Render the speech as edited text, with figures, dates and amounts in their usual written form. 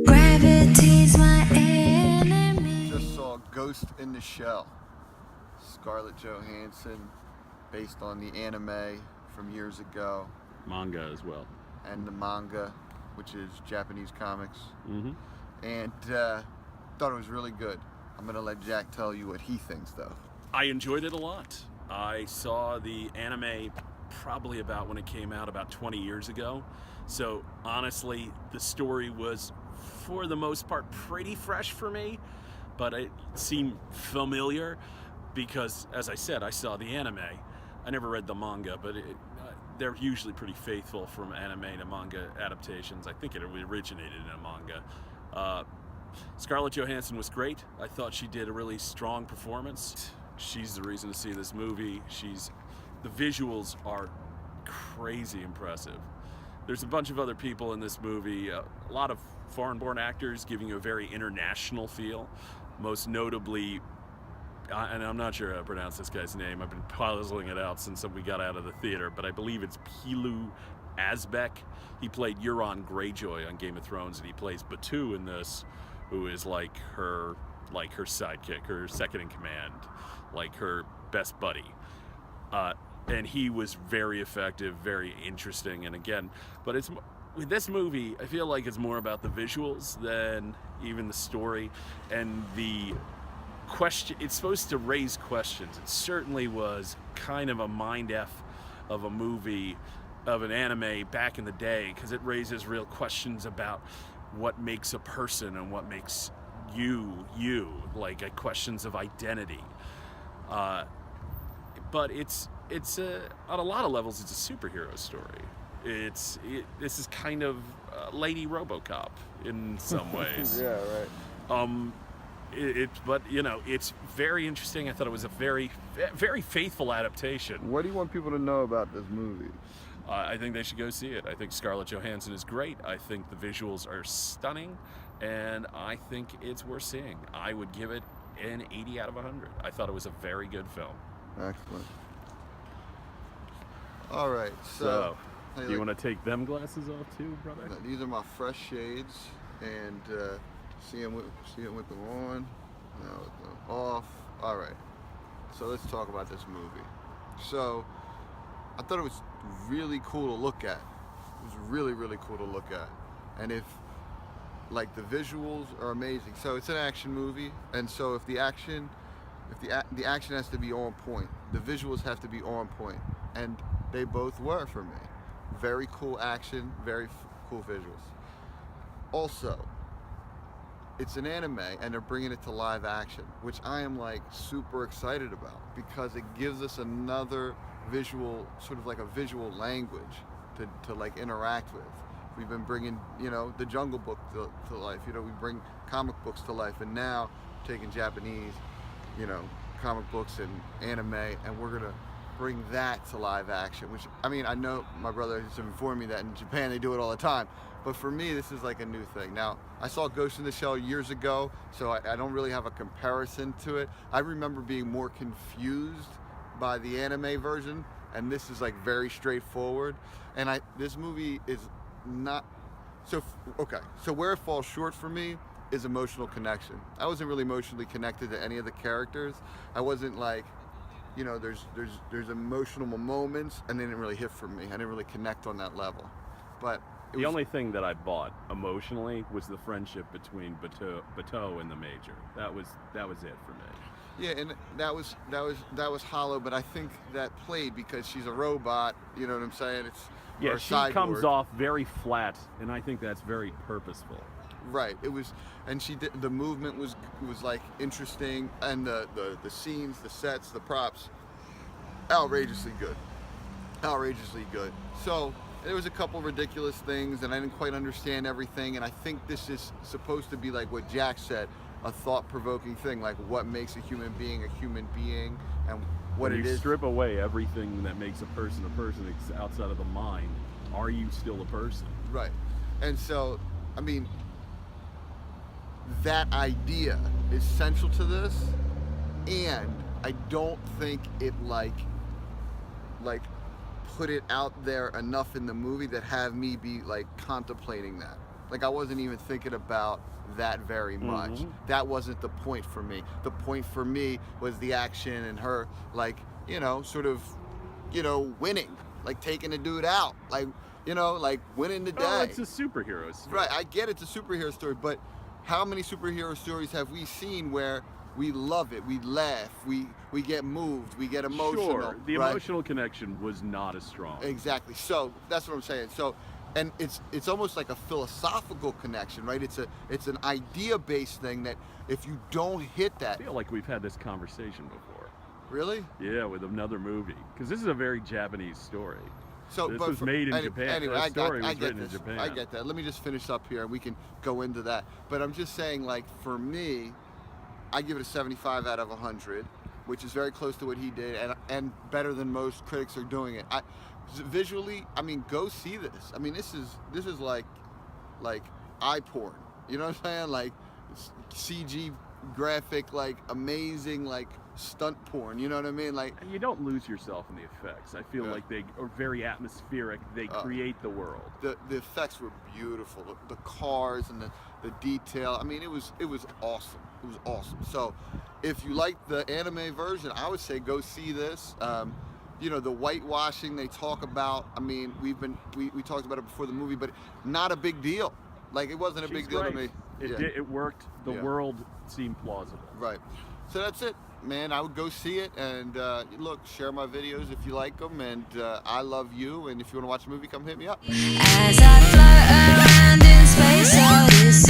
Gravity's my enemy. Just saw Ghost in the Shell. Scarlett Johansson, based on the anime from years ago. Manga as well. And the manga, which is Japanese comics. Mm-hmm. And thought it was really good. I'm gonna let Jack tell you what he thinks though. I enjoyed it a lot. I saw the anime probably about when it came out about 20 years ago. So honestly, the story was, for the most part, pretty fresh for me, but it seemed familiar because, as I said, I saw the anime. I never read the manga, but they're usually pretty faithful from anime to manga adaptations. I think it originated in a manga. Scarlett Johansson was great. I thought she did a really strong performance. She's the reason to see this movie. The visuals are crazy impressive. There's a bunch of other people in this movie, a lot of foreign-born actors giving you a very international feel. Most notably, and I'm not sure how to pronounce this guy's name, I've been puzzling it out since we got out of the theater, but I believe it's Pilu Asbeck. He played Euron Greyjoy on Game of Thrones, and he plays Batu in this, who is like her sidekick, her second in command, like her best buddy. And he was very effective, very interesting, and again, but with this movie, I feel like it's more about the visuals than even the story, and the question. It's supposed to raise questions. It certainly was kind of a mind F of a movie, of an anime back in the day, because it raises real questions about what makes a person and what makes you, like questions of identity. But it's on a lot of levels, it's a superhero story. This is kind of Lady RoboCop in some ways. Yeah, right. But you know, it's very interesting. I thought it was a very, very faithful adaptation. What do you want people to know about this movie? I think they should go see it. I think Scarlett Johansson is great. I think the visuals are stunning, and I think it's worth seeing. I would give it an 80 out of 100. I thought it was a very good film. Excellent. All right, so do you want to take them glasses off too, brother? These are my fresh shades, and see them with them on, now with them off. All right, so let's talk about this movie. So I thought it was really cool to look at. It was really, really cool to look at, and like the visuals are amazing. So it's an action movie, and so if the action has to be on point, the visuals have to be on point, and they both were for me. Very cool action, very cool visuals. Also, it's an anime, and they're bringing it to live action, which I am like super excited about, because it gives us another visual, sort of like a visual language to like interact with. We've been bringing, the Jungle Book to life. We bring comic books to life, and now taking Japanese, comic books and anime, and we're gonna bring that to live action, which, I mean, I know my brother has informed me that in Japan they do it all the time, but for me this is like a new thing. Now, I saw Ghost in the Shell years ago, so I don't really have a comparison to it. I remember being more confused by the anime version, and this is like very straightforward, and this movie is not so okay. So where it falls short for me is emotional connection. I wasn't really emotionally connected to any of the characters. I wasn't like, there's emotional moments, and they didn't really hit for me. I didn't really connect on that level. But the only thing that I bought emotionally was the friendship between Bateau and the Major. That was it for me. Yeah, and that was hollow, but I think that played because she's a robot. You know what I'm saying? She comes off very flat, and I think that's very purposeful. Right. It was, and the movement was like interesting, and the scenes, the sets, the props, outrageously good. So there was a couple ridiculous things, and I didn't quite understand everything. And I think this is supposed to be like what Jack said, a thought-provoking thing, like what makes a human being, and what it is. When you strip away everything that makes a person outside of the mind, are you still a person? Right. And so, I mean, that idea is central to this, and I don't think it like put it out there enough in the movie that have me be like contemplating that. Like I wasn't even thinking about that very much. That wasn't the point for me. The point for me was the action and her, like, you know, sort of, you know, winning, like taking the dude out, like, you know, like winning the day. Oh, it's a superhero story. Right, I get it's a superhero story, but how many superhero stories have we seen where we love it, we laugh, we get moved, we get emotional? Sure, the right? emotional connection was not as strong. Exactly. So that's what I'm saying. So, and it's almost like a philosophical connection, right? It's an idea-based thing that if you don't hit that, I feel like we've had this conversation before. really? Yeah, with another movie, because this is a very Japanese story. So, This but was made in Japan. Anyway, That story I was get written this. in Japan. I get that. Let me just finish up here, and we can go into that. But I'm just saying, like, for me, I give it a 75 out of 100, which is very close to what he did, and better than most critics are doing it. Visually, I mean, go see this. I mean, this is like eye porn. You know what I'm saying? Like CG graphic, like amazing, like stunt porn. You know what I mean? Like, And you don't lose yourself in the effects. I feel like they are very atmospheric. They create the world. the effects were beautiful. The cars and the detail. I mean, it was awesome. It was awesome. So, if you like the anime version, I would say go see this. You know, the whitewashing they talk about. I mean, we talked about it before the movie, but not a big deal. Like, it wasn't a big She's deal to great. me. It worked. The Yeah. world seemed plausible. Right. So that's it, man. I would go see it, and look, share my videos if you like them, and I love you. And if you want to watch a movie, come hit me up. As I float around in space, all this